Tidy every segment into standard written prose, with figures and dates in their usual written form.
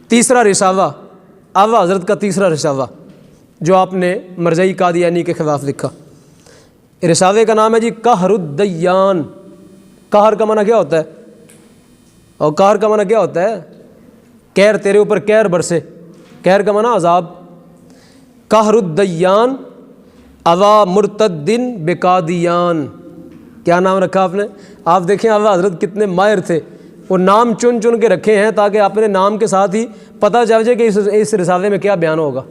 تیسرا رسالہ اعلیٰ حضرت کا تیسرا رسالہ جو آپ نے مرزائی قادیانی کے خلاف لکھا، رسالے کا نام ہے جی قہر الدیان۔ قہر کا معنی کیا ہوتا ہے؟ اور قہر کا معنی کیا ہوتا ہے؟ قہر، تیرے اوپر قہر برسے، قہر کا معنی عذاب۔ قہر الدیان اوا مرتدن بقادیان، کیا نام رکھا آپ نے؟ آپ دیکھیں اعلیٰ حضرت کتنے ماہر تھے، وہ نام چن چن کے رکھے ہیں تاکہ اپنے نام کے ساتھ ہی پتہ چل جائے کہ اس رسالے میں کیا بیان ہوگا۔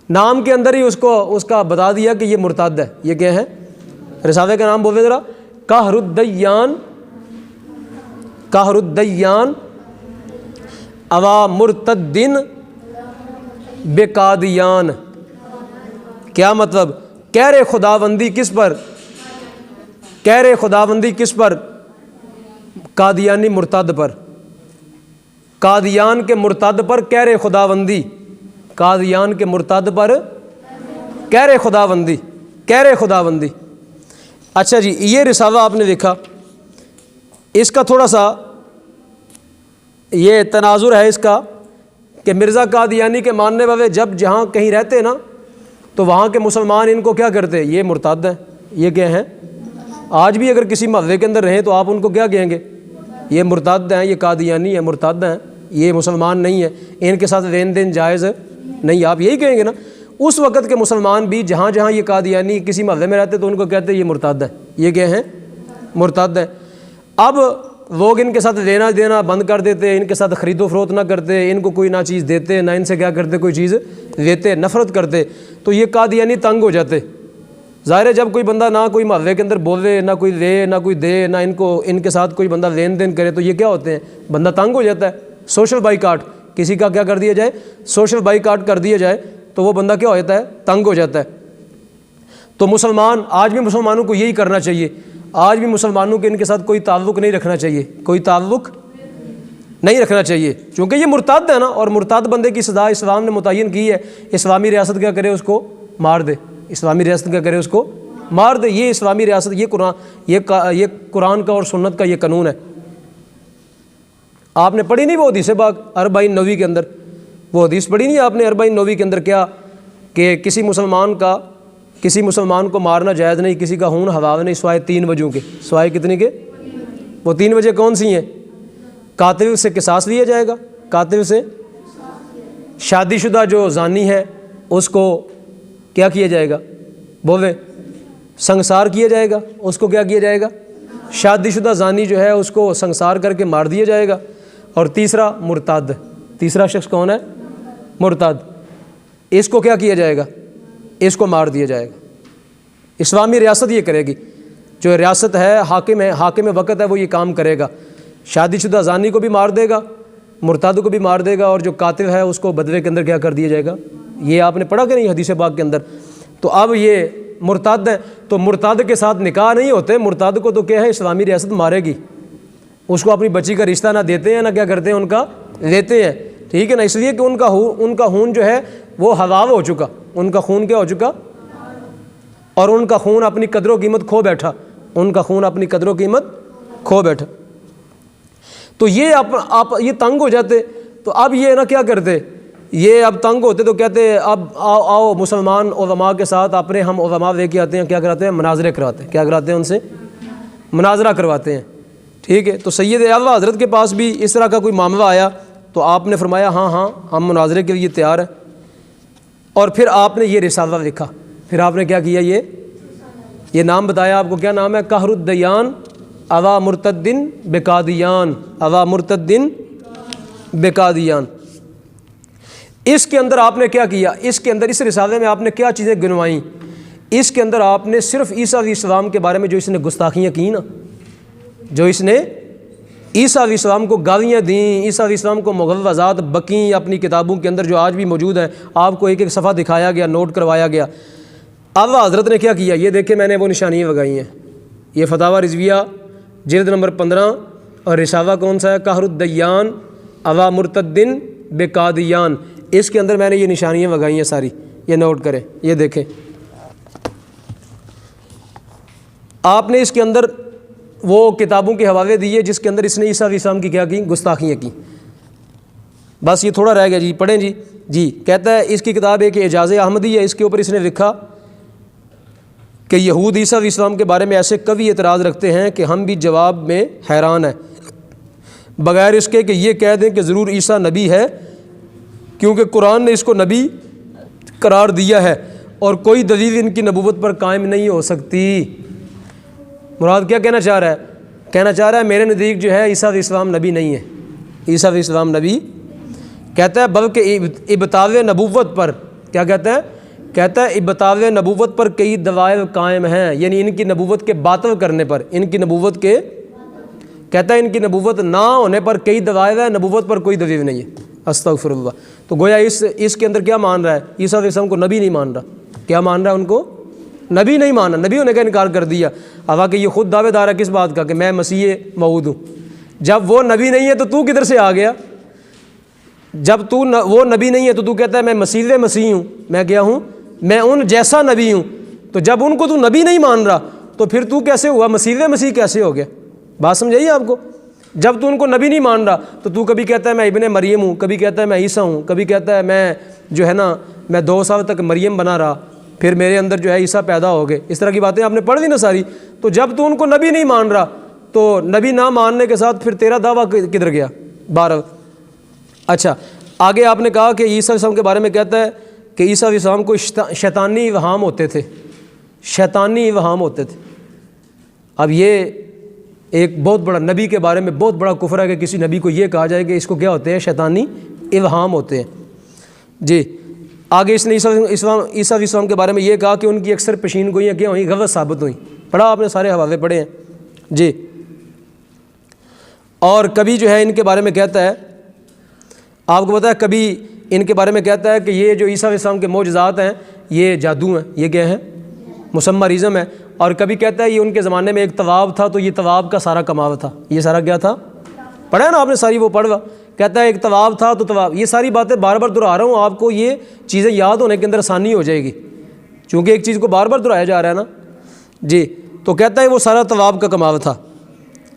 نام کے اندر ہی اس کا بتا دیا کہ یہ مرتد ہے۔ یہ کیا ہے؟ رسالے کا نام بولے ذرا، قہر الدیان، قہر الدیان اوا مرتدن بقادیان۔ کیا مطلب؟ کہر خداوندی کس پر؟ کہر خداوندی کس پر؟ قادیانی مرتد پر، قادیان کے مرتد پر کہر خداوندی، قادیان کے مرتد پر کہر خداوندی، کہر خداوندی۔ اچھا جی، یہ رسالہ آپ نے دیکھا، اس کا تھوڑا سا یہ تناظر ہے اس کا کہ مرزا قادیانی کے ماننے والے جب جہاں کہیں رہتے نا تو وہاں کے مسلمان ان کو کیا کرتے؟ یہ مرتد ہیں، یہ کیا ہیں؟ آج بھی اگر کسی محلے کے اندر رہیں تو آپ ان کو کیا کہیں گے؟ یہ مرتد ہیں، یہ قادیانی ہیں، مرتد ہیں، یہ مسلمان نہیں ہیں، ان کے ساتھ لین دین جائز نہیں، آپ یہی کہیں گے نا۔ اس وقت کے مسلمان بھی جہاں جہاں یہ قادیانی کسی محلے میں رہتے تو ان کو کہتے ہیں یہ مرتد ہیں، یہ کیا ہیں؟ مرتد ہیں۔ اب لوگ ان کے ساتھ لینا دینا بند کر دیتے، ان کے ساتھ خرید و فروخت نہ کرتے، ان کو کوئی نہ چیز دیتے نہ ان سے کیا کرتے کوئی چیز لیتے، نفرت کرتے، تو یہ قادیانی تنگ ہو جاتے۔ ظاہر ہے جب کوئی بندہ نہ کوئی محلے کے اندر بولے، نہ کوئی لے نہ کوئی دے، نہ ان کے ساتھ کوئی بندہ لین دین کرے تو یہ کیا ہوتے ہیں؟ بندہ تنگ ہو جاتا ہے۔ سوشل بائیکاٹ، کسی کا کیا کر دیا جائے؟ سوشل بائیکاٹ کر دیا جائے تو وہ بندہ کیا ہو جاتا ہے؟ تنگ ہو جاتا ہے۔ تو مسلمان آج بھی مسلمانوں کو یہی کرنا چاہیے، آج بھی مسلمانوں کے ان کے ساتھ کوئی تعلق نہیں رکھنا چاہیے، کوئی تعلق نہیں رکھنا چاہیے، چونکہ یہ مرتد ہے نا، اور مرتد بندے کی سزا اسلام نے متعین کی ہے۔ اسلامی ریاست کیا کرے؟ اس کو مار دے، اسلامی ریاست کیا کرے؟ اس کو مار دے۔ یہ اسلامی ریاست، یہ قرآن کا اور سنت کا یہ قانون ہے۔ آپ نے پڑھی نہیں وہ حدیث پاک اربعین نووی کے اندر؟ وہ حدیث پڑھی نہیں آپ نے اربعین نووی کے اندر؟ کیا کہ کسی مسلمان کو مارنا جائز نہیں، کسی کا خون حلال نہیں سوائے 3 وجہوں کے۔ سوائے کتنے کے؟ وہ 3 وجہ کون سی ہیں؟ قاتل سے قصاص لیا جائے گا، قاتل سے شادی شدہ جو زانی ہے اس کو کیا کیا جائے گا؟ بولے سنگسار کیا جائے گا، اس کو کیا کیا جائے گا؟ شادی شدہ زانی جو ہے اس کو سنگسار کر کے مار دیا جائے گا۔ اور تیسرا مرتد، تیسرا شخص کون ہے؟ مرتد، اس کو کیا کیا جائے گا؟ اس کو مار دیا جائے گا۔ اسلامی ریاست یہ کرے گی، جو ریاست ہے، حاکم وقت ہے، وہ یہ کام کرے گا۔ شادی شدہ زانی کو بھی مار دے گا، مرتد کو بھی مار دے گا، اور جو قاتل ہے اس کو بدلے کے اندر کیا کر دیا جائے گا؟ یہ آپ نے پڑھا کہ نہیں حدیث پاک کے اندر؟ تو اب یہ مرتد ہے، تو مرتد کے ساتھ نکاح نہیں ہوتے، مرتد کو تو کیا ہے؟ اسلامی ریاست مارے گی، اس کو اپنی بچی کا رشتہ نہ دیتے ہیں نہ کیا کرتے ہیں، ان کا لیتے ہیں، ٹھیک ہے نا؟ اس لیے کہ ان کا خون جو ہے وہ حلال ہو چکا، ان کا خون کیا ہو چکا، اور ان کا خون اپنی قدر و قیمت کھو بیٹھا، ان کا خون اپنی قدر و قیمت کھو بیٹھا۔ تو یہ آپ یہ تنگ ہو جاتے، تو اب یہ نہ کیا کرتے، یہ اب تنگ ہوتے تو کہتے اب آؤ مسلمان علماء کے ساتھ اپنے ہم علماء لے کے آتے ہیں، کیا کراتے ہیں؟ مناظرے کرواتے ہیں، کیا کراتے ہیں؟ ان سے مناظرہ کرواتے ہیں، ٹھیک ہے؟ تو سید اعلیٰ حضرت کے پاس بھی اس طرح کا کوئی معاملہ آیا تو آپ نے فرمایا ہاں ہم مناظرے کے لیے تیار ہیں، اور پھر آپ نے یہ رسالہ لکھا۔ پھر آپ نے کیا کیا؟ یہ نام بتایا آپ کو، کیا نام ہے؟ قہر الدیان اوا مرتدن بقادیان، اوا مرتدن بقادیان۔ اس کے اندر آپ نے کیا کیا؟ اس کے اندر اس رسالے میں آپ نے کیا چیزیں گنوائیں؟ اس کے اندر آپ نے صرف عیسیٰ علیہ السلام کے بارے میں جو اس نے گستاخیاں کی نا، جو اس نے عیسیٰ علیہ السلام کو گالیاں دیں، عیسیٰ علیہ السلام کو مغلظات بکیں اپنی کتابوں کے اندر جو آج بھی موجود ہیں، آپ کو ایک ایک صفحہ دکھایا گیا، نوٹ کروایا گیا۔ اعلیٰ حضرت نے کیا کیا؟ یہ دیکھیں میں نے وہ نشانیاں لگائی ہیں، یہ فتاوی رضویہ جلد نمبر 15، اور رسالہ کون سا ہے؟ قہر الدیان اوا مرتدن بقادیان۔ اس کے اندر میں نے یہ نشانیاں لگائی ہیں ساری، یہ نوٹ کریں، یہ دیکھیں۔ آپ نے اس کے اندر وہ کتابوں کے حوالے دیے جس کے اندر اس نے عیسیٰ علیہ السلام کی کیا کی؟ گستاخیاں کی۔ بس یہ تھوڑا رہ گیا جی، پڑھیں جی۔ جی کہتا ہے اس کی کتاب ایک اعجاز احمدی ہے، اس کے اوپر اس نے لکھا کہ یہود عیسیٰ علیہ السلام کے بارے میں ایسے قوی اعتراض رکھتے ہیں کہ ہم بھی جواب میں حیران ہیں، بغیر اس کے کہ یہ کہہ دیں کہ ضرور عیسیٰ نبی ہے، کیونکہ قرآن نے اس کو نبی قرار دیا ہے اور کوئی دلیل ان کی نبوت پر قائم نہیں ہو سکتی۔ مراد کیا کہنا چاہ رہا ہے؟ کہنا چاہ رہا ہے میرے نزدیک جو ہے عیسیٰ علیہ السلام نبی نہیں ہے، عیسیٰ علیہ السلام نبی، کہتا ہے بلکہ ابطال نبوت پر، کیا کہتا ہے؟ کہتا ہے ابطال نبوت پر کئی دلائل قائم ہیں، یعنی ان کی نبوت کے باطل کرنے پر، ان کی نبوت کے، کہتا ہے ان کی نبوت نہ ہونے پر کئی دلائل ہیں، نبوت پر کوئی دلیل نہیں ہے۔ استغفر اللہ۔ تو گویا اس کے اندر کیا مان رہا ہے؟ عیسیٰ علیہ السلام کو نبی نہیں مان رہا، کیا مان رہا ہے؟ ان کو نبی نہیں مانا، نبی ہونے کا انکار کر دیا، حالانکہ یہ خود دعوے دار ہے کس بات کا؟ کہ میں مسیح موعود ہوں۔ جب وہ نبی نہیں ہے تو کدھر سے آ گیا؟ جب وہ نبی نہیں ہے تو کہتا ہے میں مسیح ہوں، میں کیا ہوں؟ میں ان جیسا نبی ہوں۔ تو جب ان کو تو نبی نہیں مان رہا تو پھر تو کیسے ہوا؟ مسیح کیسے ہو گیا؟ بات سمجھائیے آپ کو۔ جب تو ان کو نبی نہیں مان رہا تو کبھی کہتا ہے میں ابن مریم ہوں، کبھی کہتا ہے میں عیسیٰ ہوں، کبھی کہتا ہے میں جو ہے نا میں 2 سال تک مریم بنا رہا، پھر میرے اندر جو ہے عیسیٰ پیدا ہو گئے۔ اس طرح کی باتیں آپ نے پڑھ لی نا ساری۔ تو جب تو ان کو نبی نہیں مان رہا تو نبی نہ ماننے کے ساتھ پھر تیرا دعویٰ کدھر گیا؟ بہرحال اچھا، آگے آپ نے کہا کہ عیسیٰ علیہ السلام کے بارے میں کہتا ہے کہ عیسیٰ علیہ السلام کو شیطانی اوہام ہوتے تھے، شیطانی اوہام ہوتے تھے۔ اب یہ ایک بہت بڑا نبی کے بارے میں بہت بڑا کفر ہے کہ کسی نبی کو یہ کہا جائے کہ اس کو کیا ہوتے ہیں؟ شیطانی اوہام ہوتے ہیں۔ جی آگے اس نے عیسیٰ علیہ السلام کے بارے میں یہ کہا کہ ان کی اکثر پیشین گوئیاں کیا ہوئیں؟ غلط ثابت ہوئیں۔ پڑھا آپ نے، سارے حوالے پڑھے ہیں جی۔ اور کبھی جو ہے ان کے بارے میں کہتا ہے، آپ کو پتہ ہے کبھی ان کے بارے میں کہتا ہے کہ یہ جو عیسیٰ علیہ السلام کے معجزات ہیں یہ جادو ہیں، یہ کیا ہیں؟ مسمرزم ہے۔ اور کبھی کہتا ہے یہ ان کے زمانے میں ایک طواب تھا تو یہ طواب کا سارا کمال تھا، یہ سارا کیا تھا؟ پڑھا ہے نا آپ نے ساری، وہ پڑھا، کہتا ہے ایک طواب تھا تو طواب۔ یہ ساری باتیں بار بار دہرا رہا ہوں، آپ کو یہ چیزیں یاد ہونے کے اندر آسانی ہو جائے گی، چونکہ ایک چیز کو بار بار دہرایا جا رہا ہے نا جی۔ تو کہتا ہے وہ سارا طواب کا کمال تھا۔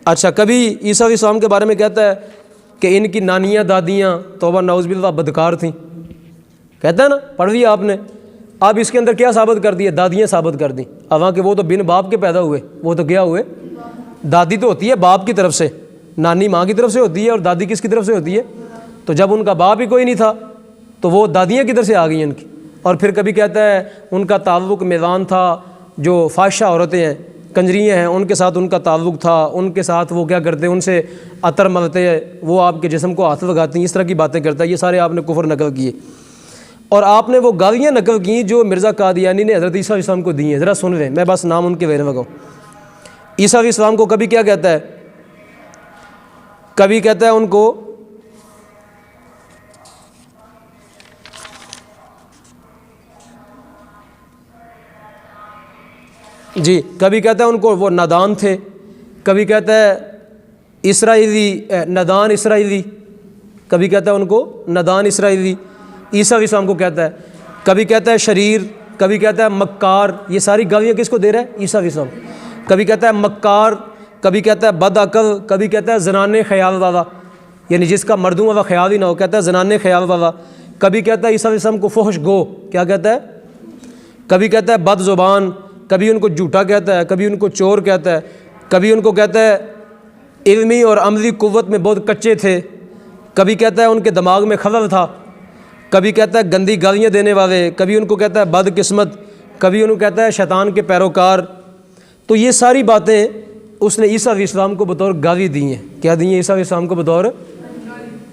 اچھا، کبھی عیسیٰ علیہ السلام کے بارے میں کہتا ہے کہ ان کی نانیاں دادیاں توبہ نعوذ باللہ بدکار تھیں، کہتا ہے نا، پڑھ لیا آپ نے۔ اب اس کے اندر کیا ثابت کر دیا؟ دادیاں ثابت کر دیں، حالانکہ وہ تو بن باپ کے پیدا ہوئے، وہ تو کیا ہوئے؟ دادی تو ہوتی ہے باپ کی طرف سے، نانی ماں کی طرف سے ہوتی ہے، اور دادی کس کی طرف سے ہوتی ہے؟ تو جب ان کا باپ ہی کوئی نہیں تھا تو وہ دادیاں کدھر سے آ گئی ان کی؟ اور پھر کبھی کہتا ہے ان کا تعلق میزان تھا، جو فاحشہ عورتیں ہیں، کنجریاں ہیں، ان کے ساتھ ان کا تعلق تھا، ان کے ساتھ وہ کیا کرتے ہیں؟ ان سے عطر ملتے ہیں، وہ آپ کے جسم کو ہاتھ لگاتی ہیں، اس طرح کی باتیں کرتا ہے۔ یہ سارے آپ نے کفر نقل کیے، اور آپ نے وہ گالیاں نقل کی جو مرزا قادیانی نے حضرت عیسیٰ علیہ السلام کو دی ہیں۔ ذرا سن لیں، میں بس نام ان کے ویرے لگاؤں۔ عیسیٰ علیہ السلام کو کبھی کیا کہتا ہے؟ کبھی کہتا ہے ان کو جی، کبھی کہتا ہے ان کو وہ نادان تھے، کبھی کہتا ہے اسرائیلی نادان اسرائیلی، کبھی کہتا ہے ان کو نادان اسرائیلی۔ عیسیٰ علیہ السلام کو کہتا ہے، کبھی کہتا ہے شریر، کبھی کہتا ہے مکار۔ یہ ساری گالیاں کس کو دے رہا ہے؟ عیسیٰ علیہ السلام۔ کبھی کہتا ہے مکار، کبھی کہتا ہے بد عقل، کبھی کہتا ہے زنانے خیال والا، یعنی جس کا مردوں والا خیال ہی نہ ہو، کہتا ہے زنانے خیال والا۔ کبھی کہتا ہے عیسیٰ علیہ السلام کو فحش گو، کیا کہتا ہے؟ کبھی کہتا ہے بد زبان، کبھی ان کو جھوٹا کہتا ہے، کبھی ان کو چور کہتا ہے، کبھی ان کو کہتا ہے علمی اور عملی قوت میں بہت کچے تھے، کبھی کہتا ہے ان کے دماغ میں خلل تھا، کبھی کہتا ہے گندی گالیاں دینے والے، کبھی ان کو کہتا ہے بد قسمت، کبھی ان کو کہتا ہے شیطان کے پیروکار۔ تو یہ ساری باتیں اس نے عیسیٰ علیہ السلام کو بطور گالی دی ہیں۔ کیا دی ہیں عیسیٰ علیہ السلام کو بطور؟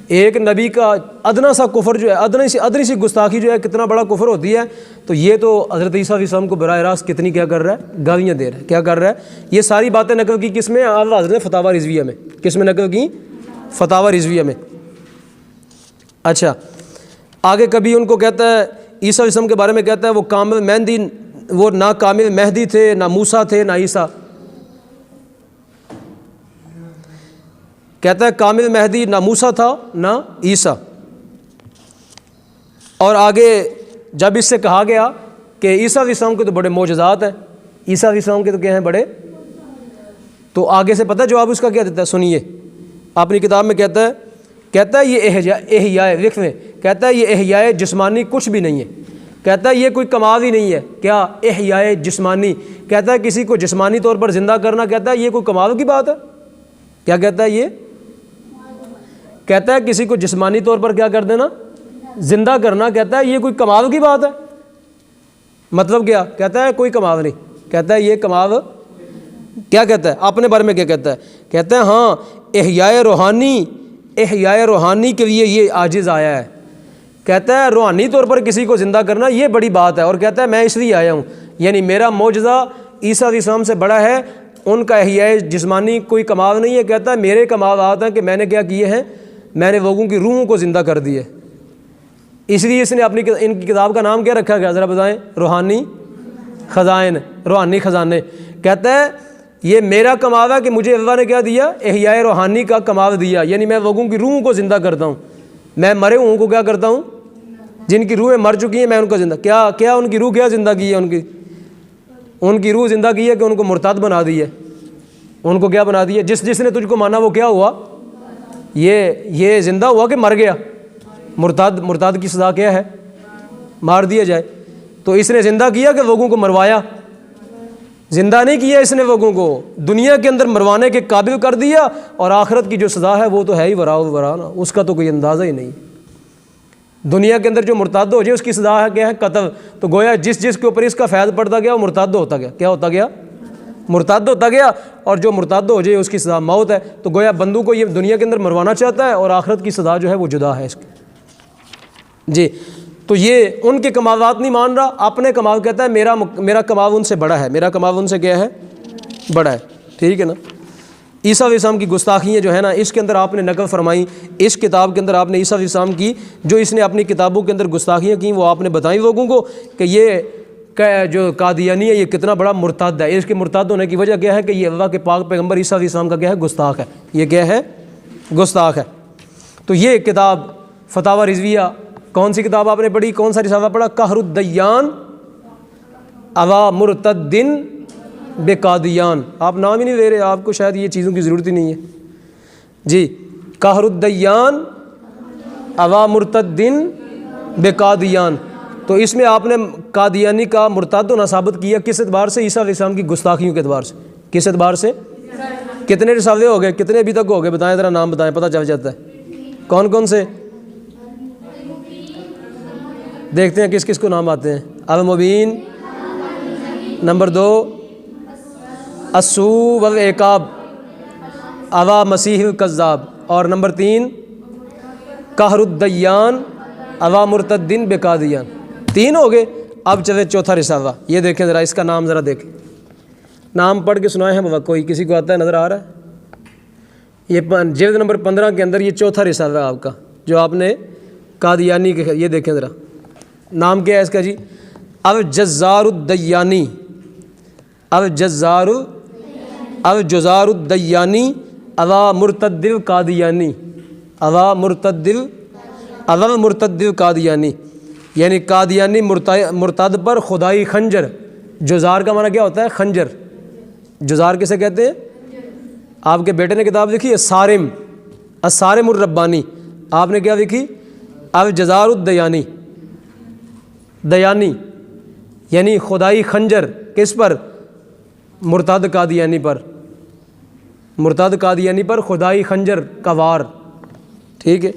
ایک نبی کا ادنا سا کفر جو ہے، ادنی سی گستاخی جو ہے کتنا بڑا کفر ہوتی ہے، تو یہ تو حضرت عیسیٰ علیہ السلام کو براہ راست کتنی کیا کر رہا ہے؟ گالیاں دے رہا ہے۔ کیا کر رہا ہے؟ یہ ساری باتیں نقل کی کس میں؟ اعلیٰ حضرت نے فتاوی رضویہ میں۔ کس میں نقل کی؟ فتاوی رضویہ میں۔ اچھا، آگے کبھی ان کو کہتا ہے عیسیٰ علیہ السلام کے بارے میں کہتا ہے وہ کامل مہدی، وہ نہ کامل مہدی تھے، نہ موسیٰ تھے، نہ عیسیٰ۔ کہتا ہے کامل مہدی نہ موسیٰ تھا نہ عیسیٰ۔ اور آگے جب اس سے کہا گیا کہ عیسیٰ علیہ السلام کے تو بڑے معجزات ہیں، عیسیٰ علیہ السلام کے تو کیا ہیں بڑے، تو آگے سے پتہ جواب اس کا کیا دیتا ہے؟ سنیے، اپنی کتاب میں کہتا ہے کہتا ہے یہ احیاء وقف میں کہتا ہے یہ احیاء جسمانی کچھ بھی نہیں ہے، کہتا ہے یہ کوئی کمال ہی نہیں ہے، کیا احیاء جسمانی، کہتا ہے کسی کو جسمانی طور پر زندہ کرنا، کہتا ہے یہ کوئی کمال کی بات ہے، کیا کہتا ہے یہ، کہتا ہے کسی کو جسمانی طور پر کیا کر دینا، زندہ کرنا، کہتا ہے یہ کوئی کمال کی بات ہے، مطلب کیا، کہتا ہے کوئی کمال نہیں، کہتا ہے یہ کمال، کیا کہتا ہے اپنے بارے میں، کیا کہتا ہے، کہتا ہے ہاں احیاء روحانی کے لیے یہ عاجز آیا ہے، کہتا ہے روحانی طور پر کسی کو زندہ کرنا یہ بڑی بات ہے، اور کہتا ہے میں اس لیے آیا ہوں، یعنی میرا معجزہ عیسیٰ علیہ السلام سے بڑا ہے، ان کا احیاء جسمانی کوئی کمال نہیں ہے، کہتا ہے میرے کمالات ہیں کہ میں نے کیا کیے ہیں، میں نے لوگوں کی روحوں کو زندہ کر دیے، اس لیے اس نے اپنی ان کی کتاب کا نام کیا رکھا گیا ذرا بتائیں، روحانی خزائن، روحانی خزانے، کہتا ہے یہ میرا کمال ہے کہ مجھے اللہ نے کیا دیا، احیاء روحانی کا کمال دیا، یعنی میں لوگوں کی روحوں کو زندہ کرتا ہوں، میں مرے ہوں کو کیا کرتا ہوں، جن کی روحیں مر چکی ہیں میں ان کو زندہ، کیا ان کی روح کیا زندہ کی ہے، ان کی روح زندہ کی ہے کہ ان کو مرتد بنا دی ہے، ان کو کیا بنا دی ہے، جس نے تجھ کو مانا وہ کیا ہوا، یہ زندہ ہوا کہ مر گیا، مرتد کی سزا کیا ہے، مار دیا جائے، تو اس نے زندہ کیا کہ لوگوں کو مروایا، زندہ نہیں کیا اس نے لوگوں کو، دنیا کے اندر مروانے کے قابل کر دیا، اور آخرت کی جو سزا ہے وہ تو ہے ہی ورا نا، اس کا تو کوئی اندازہ ہی نہیں، دنیا کے اندر جو مرتد ہو جائے اس کی سزا ہے کیا ہے، قتل، تو گویا جس کے اوپر اس کا فیض پڑتا گیا وہ مرتد ہوتا گیا، کیا ہوتا گیا، مرتد ہوتا گیا، اور جو مرتد ہو جائے اس کی سزا موت ہے، تو گویا بندوں کو یہ دنیا کے اندر مروانا چاہتا ہے، اور آخرت کی سزا جو ہے وہ جدا ہے اس کی، جی، تو یہ ان کے کمالات نہیں مان رہا، اپنے کمال کہتا ہے میرا کمال ان سے بڑا ہے، میرا کمال ان سے کیا ہے، بڑا ہے، ٹھیک ہے نا۔ عیسیٰ علیہ السلام کی گستاخیاں جو ہے نا اس کے اندر آپ نے نقل فرمائی، اس کتاب کے اندر آپ نے عیسیٰ علیہ السلام کی جو اس نے اپنی کتابوں کے اندر گستاخیاں کی وہ آپ نے بتائیں لوگوں کو کہ یہ جو قادیانی ہے یہ کتنا بڑا مرتد ہے، اس کے مرتد ہونے کی وجہ کیا ہے کہ یہ اللہ کے پاک پیغمبر عیسیٰ علیہ السلام کا کیا ہے، گستاخ ہے، یہ کیا ہے، گستاخ ہے۔ تو یہ کتاب فتاوی رضویہ، کون سی کتاب آپ نے پڑھی، کون سا رسالہ پڑھا، قہر الدیان اوا مرتدن بقادیان، آپ نام ہی نہیں لے رہے، آپ کو شاید یہ چیزوں کی ضرورت ہی نہیں ہے، جی، قہر الدیان اوا مرتدن بقادیان، تو اس میں آپ نے قادیانی کا مرتد ہونا ثابت کیا، کس اعتبار سے، عیسیٰ علیہ السلام کی گستاخیوں کے اعتبار سے، کس اعتبار سے، کتنے رسالے ہو گئے، کتنے ابھی تک ہو گئے، بتائیں ذرا نام بتائیں، پتہ چل جاتا ہے، کون کون سے، دیکھتے ہیں کس کس کو نام آتے ہیں، المبین، نمبر 2 السو والعقاب اوا مسیح الکذاب، اور نمبر 3 قہر الدیان اوا مرتدن بقادیان، 3 ہو گئے، اب چلے چوتھا رسالہ، یہ دیکھیں ذرا، اس کا نام ذرا دیکھیں، نام پڑھ کے سنائے ہیں کوئی، کسی کو آتا ہے، نظر آ رہا ہے، یہ جلد نمبر 15 کے اندر یہ چوتھا رسالہ ہے آپ کا جو آپ نے قادیانی کے، یہ دیکھیں ذرا، نام کیا ہے اس کا جی، الجزار الدیانی، الجزار الدیانی اوا مرتد القادیانی، اوا مرتد القادیانی، یعنی قادیانی مرتد پر خدائی خنجر، جزار کا معنی کیا ہوتا ہے، خنجر، جزار کسے کہتے ہیں، آپ کے بیٹے نے کتاب لکھی ہے الصارم الربانی، آپ نے کیا لکھی، الجزار الدیانی، دیانی یعنی خدائی خنجر، کس پر، مرتد قادیانی پر، مرتد قادیانی پر خدائی خنجر کا وار، ٹھیک ہے،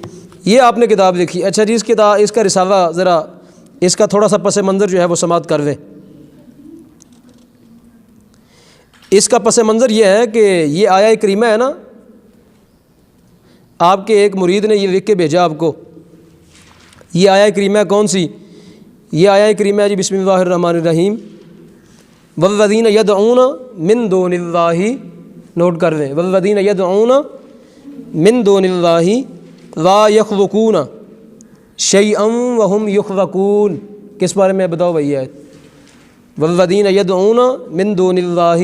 یہ آپ نے کتاب لکھی، اچھا جی، اس کا رسالہ ذرا، اس کا تھوڑا سا پس منظر جو ہے وہ سماعت کر لیں، اس کا پس منظر یہ ہے کہ یہ آیہ کریمہ ہے نا، آپ کے ایک مرید نے یہ لکھ کے بھیجا آپ کو، یہ آیہ کریمہ کون سی، یہ آیہ کریمہ ہے جی، بسم اللہ الرحمن الرحیم، والذین یدعون من دون اللہ، نوٹ کر لیں، والذین یدعون من دون اللہ لا یخلقون شیئا وہم یخلقون، کس بارے میں بتاؤ بھائی آیت، والذین یدعون من دون اللہ،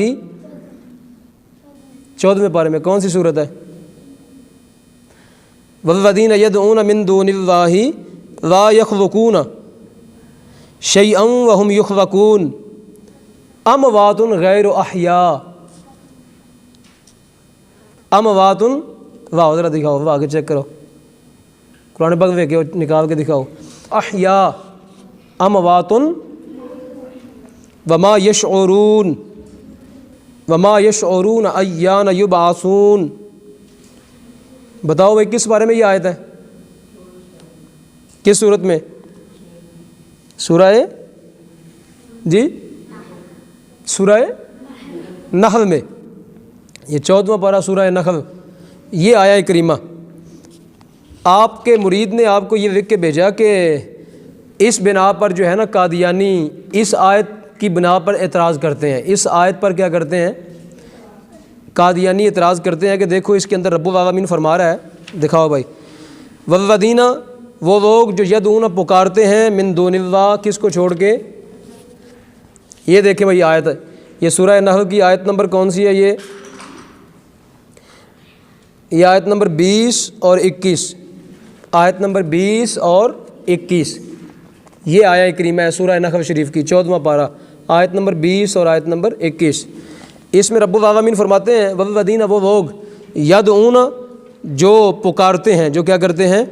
14ویں پارے میں کون سی صورت ہے، والذین یدعون من دون اللہ لا یخلقون شیئا وہم یخلقون اموات غیر احیاء، اموات، واہ ذرا دکھاؤ، واہ کے چیک کرو، قرآن پاک میں نکال کے دکھاؤ. احیا اموات وما یشعرون وما یشعرون ایان یبعثون. بتاؤ بھائی کس بارے میں یہ آیت ہے؟ کس صورت میں؟ سورہ جی سورہ نحل میں. یہ 14واں پارہ سورہ نحل. یہ آیا کریمہ آپ کے مرید نے آپ کو یہ لکھ کے بھیجا کہ اس بنا پر جو ہے نا قادیانی اس آیت کی بنا پر اعتراض کرتے ہیں. اس آیت پر کیا کرتے ہیں؟ قادیانی اعتراض کرتے ہیں کہ دیکھو اس کے اندر رب العالمین فرما رہا ہے. دکھاؤ بھائی. والذین وہ لوگ جو یدعون پکارتے ہیں من دون اللہ کس کو چھوڑ کے. یہ دیکھیں بھائی آیت ہے. یہ سورہ نحل کی آیت نمبر کون سی ہے؟ یہ آیت نمبر 20 اور 21. آیت نمبر 20 اور 21 یہ آیا کریمہ ہے سورہ نحل شریف کی 14واں پارہ آیت نمبر 20 اور آیت نمبر 21. اس میں رب العالمین فرماتے ہیں والذین وہ لوگ یدعون جو پکارتے ہیں جو کیا کرتے ہیں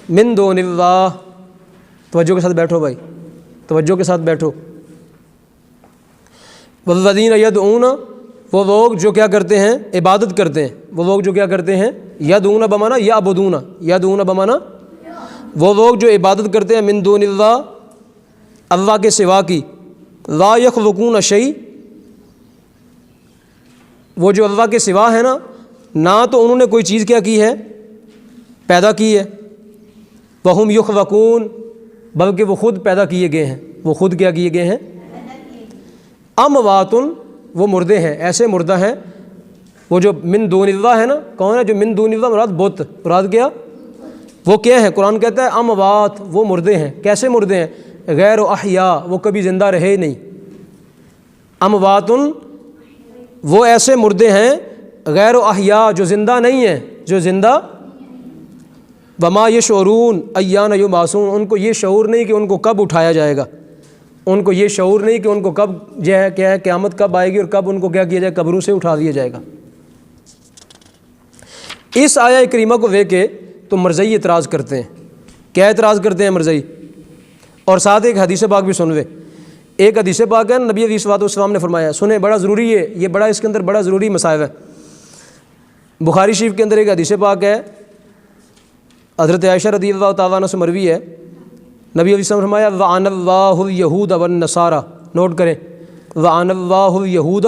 من دون اللہ. توجہ کے ساتھ بیٹھو بھائی, توجہ کے ساتھ بیٹھو. والذین یدعون وہ لوگ جو کیا کرتے ہیں عبادت کرتے ہیں. وہ لوگ جو کیا کرتے ہیں یدعون بمانا یعبدون. یدعون بمانا وہ لوگ جو عبادت کرتے ہیں من دون اللہ اللہ کے سوا کی. لا یخلقون شیء وہ جو اللہ کے سوا ہے نا نہ تو انہوں نے کوئی چیز کیا کی ہے پیدا کی ہے. وہم یخلقون بلکہ وہ خود پیدا کیے گئے ہیں. وہ خود کیا کیے گئے ہیں. اموات وہ مردے ہیں, ایسے مردہ ہیں. وہ جو من دون اللہ ہے نا کون ہے جو من دون اللہ مراد بت. مراد کیا وہ کیا ہے؟ قرآن کہتا ہے اموات وہ مردے ہیں. کیسے مردے ہیں؟ غیر احیا وہ کبھی زندہ رہے نہیں. اموات وہ ایسے مردے ہیں غیر احیا جو زندہ نہیں ہیں, جو زندہ. وما یشعرون ایان یبعثون ان کو یہ شعور نہیں کہ ان کو کب اٹھایا جائے گا. ان کو یہ شعور نہیں کہ ان کو کب جو ہے کیا ہے قیامت کب آئے گی اور کب ان کو کیا کیا جائے قبروں سے اٹھا دیا جائے گا. اس آیہ کریمہ کو لے کے تو مرزئی اعتراض کرتے ہیں. کیا اعتراض کرتے ہیں مرزئی؟ اور ساتھ ایک حدیث پاک بھی سن لے. ایک حدیث پاک ہے نبی علیہ الصلوۃ والسلام نے فرمایا, سنیں بڑا ضروری ہے یہ, بڑا اس کے اندر بڑا ضروری مسائل ہے. بخاری شریف کے اندر ایک حدیث پاک ہے حضرت عائشہ رضی اللہ تعالیٰ عنہ سے مروی ہے. نبی علیہ السلام نے فرمایا وعن اللہ الیہود والنصارى. نوٹ کریں وعن اللہ الیہود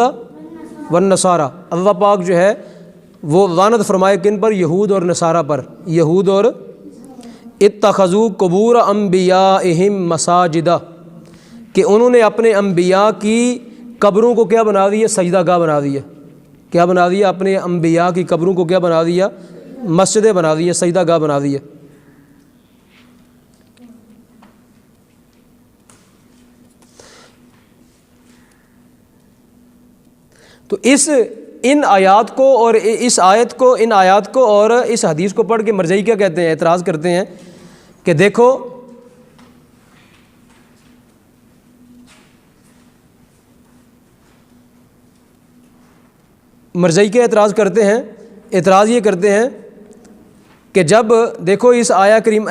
والنصارى. اللہ پاک جو ہے وہ لعنت فرمائے کن پر؟ یہود اور نصارہ پر. یہود اور اتخذوا قبور انبیائہم مساجدہ کہ انہوں نے اپنے انبیاء کی قبروں کو کیا بنا دیا؟ سجدہ گاہ بنا دیا. کیا بنا دیا؟ اپنے انبیاء کی قبروں کو کیا بنا دیا؟ مسجدیں بنا دیا, سجدہ گاہ بنا دیا. تو ان آیات کو اور اس آیت کو ان آیات کو اور اس حدیث کو پڑھ کے مرزئی کیا کہتے ہیں؟ اعتراض کرتے ہیں کہ دیکھو مرزئی کے اعتراض کرتے ہیں. اعتراض یہ کرتے ہیں کہ جب دیکھو اس آیا کریم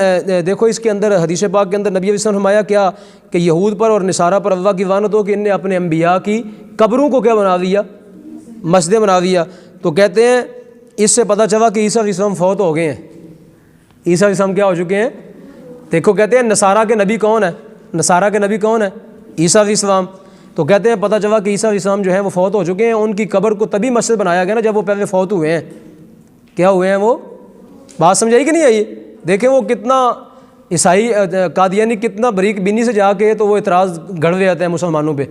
دیکھو اس کے اندر حدیث پاک کے اندر نبی علیہ السلام نے فرمایا کیا کہ یہود پر اور نصارہ پر اللہ کی لعنت ہو کہ ان نے اپنے انبیاء کی قبروں کو کیا بنا دیا؟ مسجدیں بنا دیا. تو کہتے ہیں اس سے پتہ چلا کہ عیسیٰ علیہ السلام فوت ہو گئے ہیں. عیسیٰ علیہ السلام کیا ہو چکے ہیں؟ دیکھو کہتے ہیں نصارہ کے نبی کون ہے؟ نصارہ کے نبی کون ہے؟ عیسیٰ علیہ السلام. تو کہتے ہیں پتہ چلا کہ عیسیٰ علیہ السلام جو ہیں وہ فوت ہو چکے ہیں. ان کی قبر کو تبھی مسجد بنایا گیا نا جب وہ پہلے فوت ہوئے ہیں. کیا ہوئے ہیں وہ؟ بات سمجھائی کہ نہیں آئی؟ دیکھیں وہ کتنا عیسائی قادیانی کتنا بریک بینی سے جا کے تو وہ اعتراض گھڑوے آتے ہیں مسلمانوں پہ.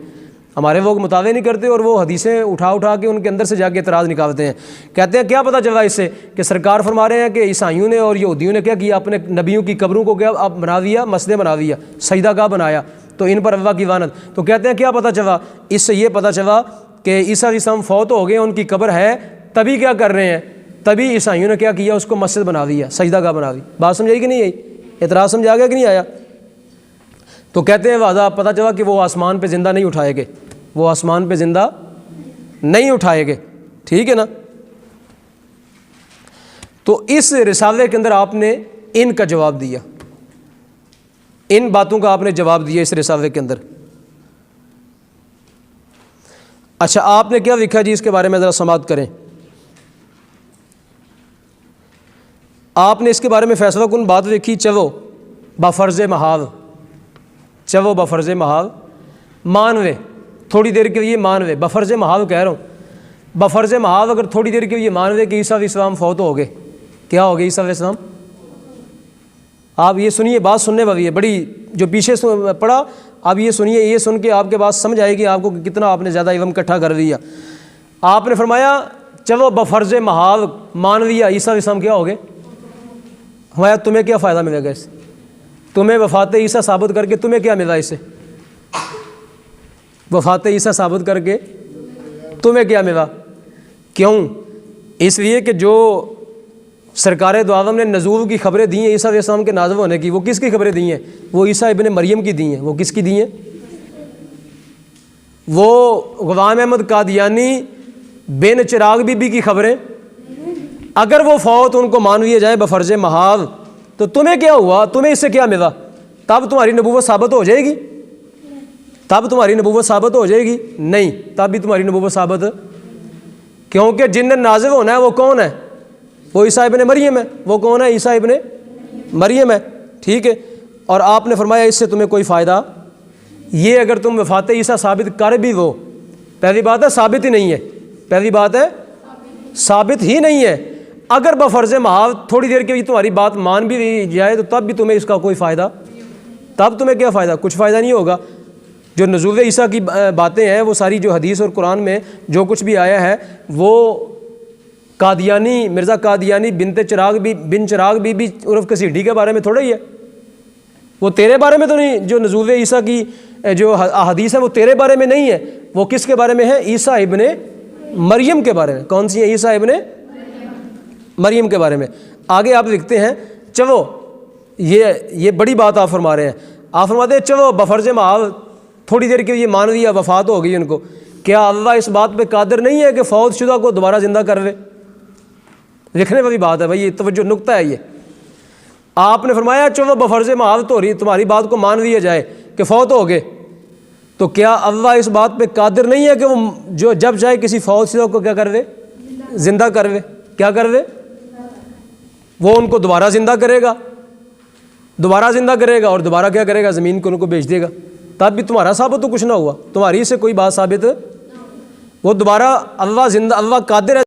ہمارے لوگ مطالعے نہیں کرتے اور وہ حدیثیں اٹھا کے ان کے اندر سے جا کے اعتراض نکالتے ہیں. کہتے ہیں کیا پتہ چلا اس سے کہ سرکار فرما رہے ہیں کہ عیسائیوں نے اور یہودیوں نے کیا کیا؟ اپنے نبیوں کی قبروں کو کیا اب بنا دیا؟ مسجدیں بنا دیا, سجدہ گاہ بنایا. تو ان پر اللہ کی لعنت. تو کہتے ہیں کیا پتہ چلا؟ اس سے یہ پتہ چلا کہ عیسیٰ علیہ السلام فوت ہو گئے, ان کی قبر ہے, تبھی کیا کر رہے ہیں؟ تبھی عیسائیوں نے کیا کیا؟ اس کو مسجد بنا دیا, سجدہ گاہ بنا دی. بات سمجھائی کہ نہیں آئی؟ اعتراض سمجھا گیا کہ نہیں آیا؟ تو کہتے ہیں واضح پتہ چلا کہ وہ آسمان پہ زندہ نہیں اٹھائے گئے. وہ آسمان پہ زندہ نہیں اٹھائے گئے. ٹھیک ہے نا؟ تو اس رسالے کے اندر آپ نے ان کا جواب دیا، ان باتوں کا آپ نے جواب دیا اس رسالے کے اندر۔ اچھا آپ نے کیا لکھا جی اس کے بارے میں ذرا سماعت کریں۔ آپ نے اس کے بارے میں فیصلہ کن بات لکھی، چوو بفرض محال، چوو بفرض محال، مانوے تھوڑی دیر کے لیے مانوے، بفرض محال کہہ رہا ہوں، بفرض محال اگر تھوڑی دیر کے لیے مانوے کہ عیسیٰ علیہ السلام فوت ہو گئے، کیا ہو گئے عیسیٰ علیہ السلام؟ آپ یہ سنیے، بات سننے والی ہے بڑی، جو پیچھے پڑھا آپ یہ سنیے، یہ سن کے آپ کے بات سمجھ آئے گی آپ کو کہ کتنا آپ نے زیادہ علم اکٹھا کر لیا۔ آپ نے فرمایا چلو بفرض محال مانویہ عیسیٰ علیہ السلام کیا ہو گئے؟ فرمایا تمہیں کیا فائدہ ملے گا اس سے؟ تمہیں وفات عیسیٰ ثابت کر کے تمہیں کیا ملا اس سے؟ وفات عیسیٰ ثابت کر کے تمہیں کیا ملا؟ کیوں؟ اس لیے کہ جو سرکار دو عالم نے نزول کی خبریں دی ہیں عیسیٰ علیہ السلام کے نازل ہونے کی، وہ کس کی خبریں دی ہیں؟ وہ عیسیٰ ابن مریم کی دی ہیں۔ وہ کس کی دی ہیں؟ وہ غلام احمد قادیانی بن چراغ بی بی کی خبریں۔ اگر وہ فوت ان کو مان لیا جائے بفرض محال تو تمہیں کیا ہوا؟ تمہیں اس سے کیا ملا؟ تب تمہاری نبوت ثابت ہو جائے گی؟ تب تمہاری نبوت ثابت ہو جائے گی؟ نہیں، تب بھی تمہاری نبوت ثابت، کیونکہ جن نے نازل ہونا ہے وہ کون ہے؟ وہ عیسیٰ ابن مریم ہے۔ وہ کون ہے؟ عیسیٰ ابن مریم ہے، ٹھیک ہے۔ اور آپ نے فرمایا اس سے تمہیں کوئی فائدہ، یہ اگر تم وفات عیسیٰ ثابت کر بھی ہو، پہلی بات ہے ثابت ہی نہیں ہے، پہلی بات ہے ثابت ہی نہیں ہے۔ اگر بفرض محال تھوڑی دیر کے لیے تمہاری بات مان بھی دی جائے تو تب بھی تمہیں اس کا کوئی فائدہ، تب تمہیں کیا فائدہ؟ کچھ فائدہ نہیں ہوگا۔ جو نزول عیسیٰ کی باتیں ہیں وہ ساری جو حدیث اور قرآن میں جو کچھ بھی آیا ہے وہ قادیانی مرزا قادیانی بن چراغ بی بی عرف کسیڈی کے بارے میں تھوڑا ہی ہے، وہ تیرے بارے میں تو نہیں۔ جو نزول عیسیٰ کی جو حدیث ہے وہ تیرے بارے میں نہیں ہے، وہ کس کے بارے میں ہے؟ عیسیٰ ابن مریم کے بارے میں۔ کون سی ہے؟ عیسیٰ ابن مریم کے بارے میں۔ آگے آپ لکھتے ہیں چلو یہ بڑی بات آپ فرما رہے ہیں، آپ فرماتے ہیں چلو بفرض محال تھوڑی دیر کے لیے مان لیا، وفات ہو گئی ان کو، کیا اللہ اس بات پہ قادر نہیں ہے کہ فوت شدہ کو دوبارہ زندہ کر لے؟ لکھنے والی بات ہے بھائی، یہ توجہ نقطہ ہے یہ۔ آپ نے فرمایا چلو بفرض محال تمہاری بات کو مان لیا جائے کہ فوت ہو گئے، تو کیا اللہ اس بات پہ قادر نہیں ہے کہ وہ جو جب چاہے کسی فوت شدہ کو کیا کر دے؟ زندہ کر دے۔ کیا کر دے؟ وہ ان کو دوبارہ زندہ کرے گا، دوبارہ زندہ کرے گا، اور دوبارہ کیا کرے گا؟ زمین کو ان کو بیچ دے گا۔ تب بھی تمہارا ثابت تو کچھ نہ ہوا، تمہاری سے کوئی بات ثابت، وہ دوبارہ اللہ زندہ، اللہ قادر ہے